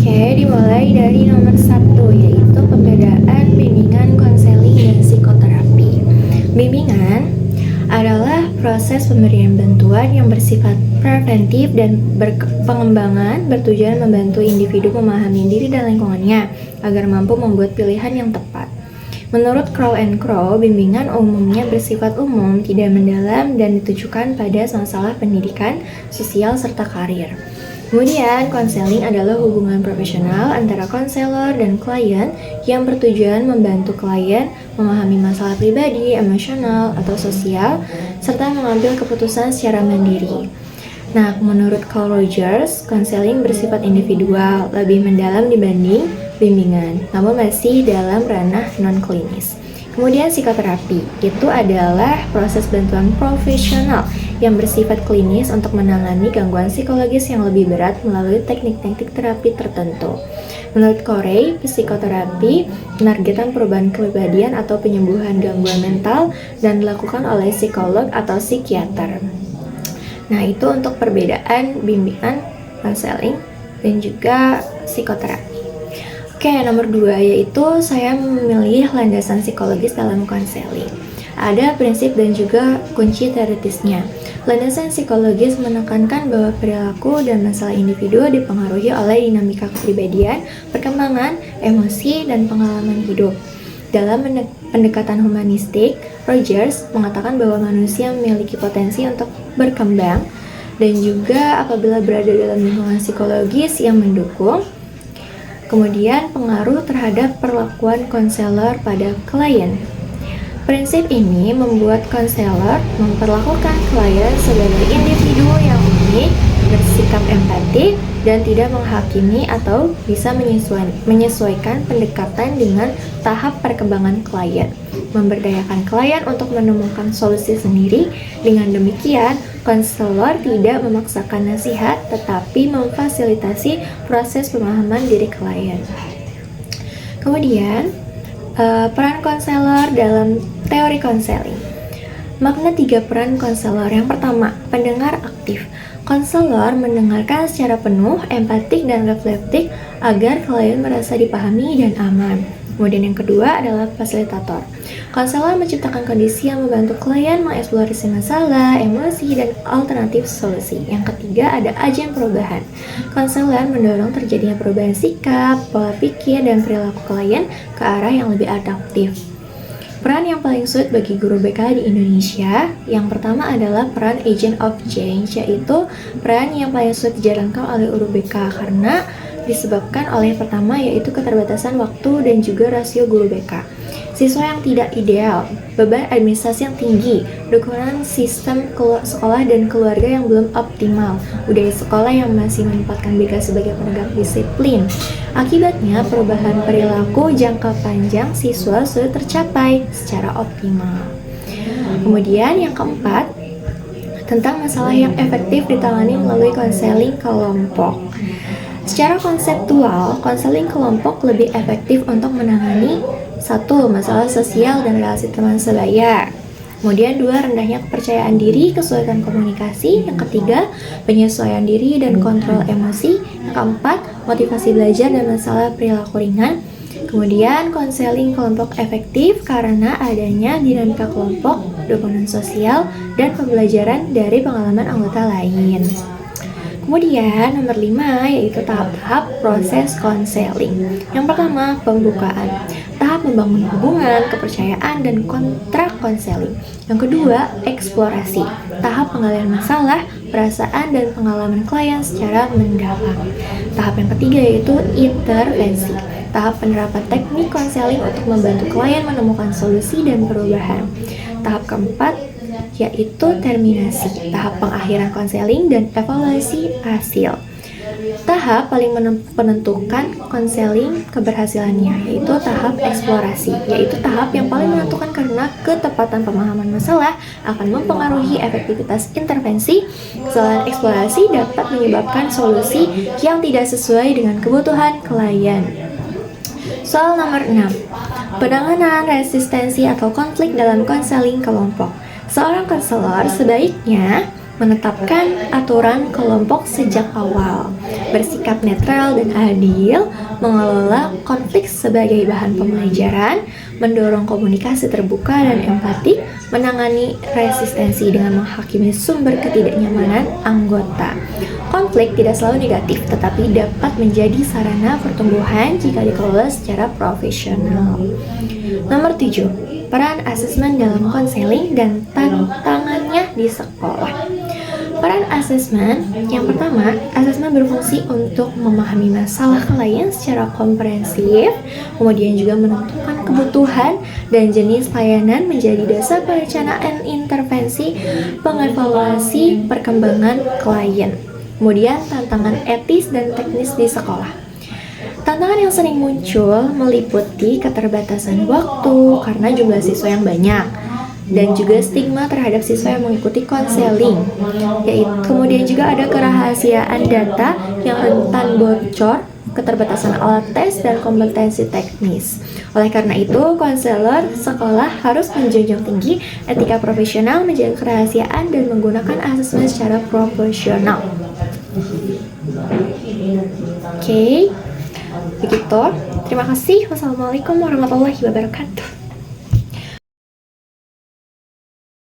Dimulai dari nomor satu, yaitu pembedaan bimbingan konseling dan psikoterapi. Bimbingan adalah proses pemberian bantuan yang bersifat preventif dan berpengembangan bertujuan membantu individu memahami diri dan lingkungannya agar mampu membuat pilihan yang tepat. Menurut Crow and Crow, bimbingan umumnya bersifat umum, tidak mendalam, dan ditujukan pada masalah pendidikan, sosial, serta karir. Kemudian, konseling adalah hubungan profesional antara konselor dan klien yang bertujuan membantu klien memahami masalah pribadi, emosional, atau sosial, serta mengambil keputusan secara mandiri. Nah, menurut Carl Rogers, konseling bersifat individual, lebih mendalam dibanding bimbingan, namun masih dalam ranah non-klinis. Kemudian psikoterapi, itu adalah proses bantuan profesional yang bersifat klinis untuk menangani gangguan psikologis yang lebih berat melalui teknik-teknik terapi tertentu. Menurut Corey, psikoterapi menargetkan perubahan kepribadian atau penyembuhan gangguan mental dan dilakukan oleh psikolog atau psikiater. Nah, itu untuk perbedaan bimbingan, konseling, dan juga psikoterapi. Oke, nomor 2 yaitu saya memilih landasan psikologis dalam konseling. Ada prinsip dan juga kunci teoritisnya. Landasan psikologis menekankan bahwa perilaku dan masalah individu dipengaruhi oleh dinamika kepribadian, perkembangan, emosi, dan pengalaman hidup. Dalam pendekatan humanistik, Rogers mengatakan bahwa manusia memiliki potensi untuk berkembang dan juga apabila berada dalam lingkungan psikologis yang mendukung. Kemudian pengaruh terhadap perlakuan konselor pada klien. Prinsip ini membuat konselor memperlakukan klien sebagai individu yang unik, bersikap empatik, dan tidak menghakimi atau bisa menyesuaikan pendekatan dengan tahap perkembangan klien, memberdayakan klien untuk menemukan solusi sendiri. Dengan demikian, konselor tidak memaksakan nasihat, tetapi memfasilitasi proses pemahaman diri klien. Kemudian, peran konselor dalam teori konseling. Makna 3 peran konselor. Yang pertama, pendengar aktif. Konselor mendengarkan secara penuh, empatik, dan reflektif agar klien merasa dipahami dan aman. Kemudian yang kedua adalah fasilitator. Konselor menciptakan kondisi yang membantu klien mengeksplorasi masalah, emosi, dan alternatif solusi. Yang ketiga ada agen perubahan. Konselor mendorong terjadinya perubahan sikap, pola pikir, dan perilaku klien ke arah yang lebih adaptif. Peran yang paling sulit bagi guru BK di Indonesia, yang pertama adalah peran agent of change, yaitu peran yang paling sulit dijalankan oleh guru BK karena disebabkan oleh yang pertama yaitu keterbatasan waktu dan juga rasio guru BK. Siswa yang tidak ideal, beban administrasi yang tinggi, dukungan sistem sekolah dan keluarga yang belum optimal, budaya sekolah yang masih menempatkan BK sebagai penegak disiplin. Akibatnya, perubahan perilaku jangka panjang siswa sulit tercapai secara optimal. Kemudian yang keempat, tentang masalah yang efektif ditangani melalui konseling kelompok. Secara konseptual, konseling kelompok lebih efektif untuk menangani 1. Masalah sosial dan relasi teman sebaya. Kemudian 2. Rendahnya kepercayaan diri, kesulitan komunikasi. Yang ketiga, penyesuaian diri dan kontrol emosi. Yang keempat, motivasi belajar dan masalah perilaku ringan. Kemudian konseling kelompok efektif karena adanya dinamika kelompok, dukungan sosial, dan pembelajaran dari pengalaman anggota lain. Kemudian nomor 5 yaitu tahap-tahap proses konseling. Yang pertama, pembukaan. Tahap membangun hubungan, kepercayaan, dan kontrak konseling. Yang kedua, eksplorasi. Tahap penggalian masalah, perasaan, dan pengalaman klien secara mendalam. Tahap yang ketiga yaitu intervensi. Tahap penerapan teknik konseling untuk membantu klien menemukan solusi dan perubahan. Tahap keempat yaitu terminasi, tahap pengakhiran konseling dan evaluasi hasil. Tahap paling menentukan konseling keberhasilannya yaitu tahap eksplorasi, yaitu tahap yang paling menentukan karena ketepatan pemahaman masalah akan mempengaruhi efektivitas intervensi. Kesalahan eksplorasi dapat menyebabkan solusi yang tidak sesuai dengan kebutuhan klien. Soal nomor 6, penanganan resistensi atau konflik dalam konseling kelompok. Seorang konselor sebaiknya menetapkan aturan kelompok sejak awal, bersikap netral dan adil, mengelola konflik sebagai bahan pembelajaran, mendorong komunikasi terbuka dan empatik, menangani resistensi dengan menghakimi sumber ketidaknyamanan anggota. Konflik tidak selalu negatif, tetapi dapat menjadi sarana pertumbuhan jika dikelola secara profesional. Nomor 7, peran asesmen dalam konseling dan tantangannya di sekolah. Peran asesmen, yang pertama, asesmen berfungsi untuk memahami masalah klien secara komprehensif, kemudian juga menentukan kebutuhan dan jenis layanan menjadi dasar perencanaan intervensi, pengevaluasi perkembangan klien. Kemudian tantangan etis dan teknis di sekolah. Tantangan yang sering muncul meliputi keterbatasan waktu karena jumlah siswa yang banyak, dan juga stigma terhadap siswa yang mengikuti konseling. Kemudian juga ada kerahasiaan data yang rentan bocor, keterbatasan alat tes, dan kompetensi teknis. Oleh karena itu, konselor sekolah harus menjunjung tinggi etika profesional, menjaga kerahasiaan, dan menggunakan asesmen secara proporsional. Oke, begitu. Terima kasih. Wassalamualaikum warahmatullahi wabarakatuh.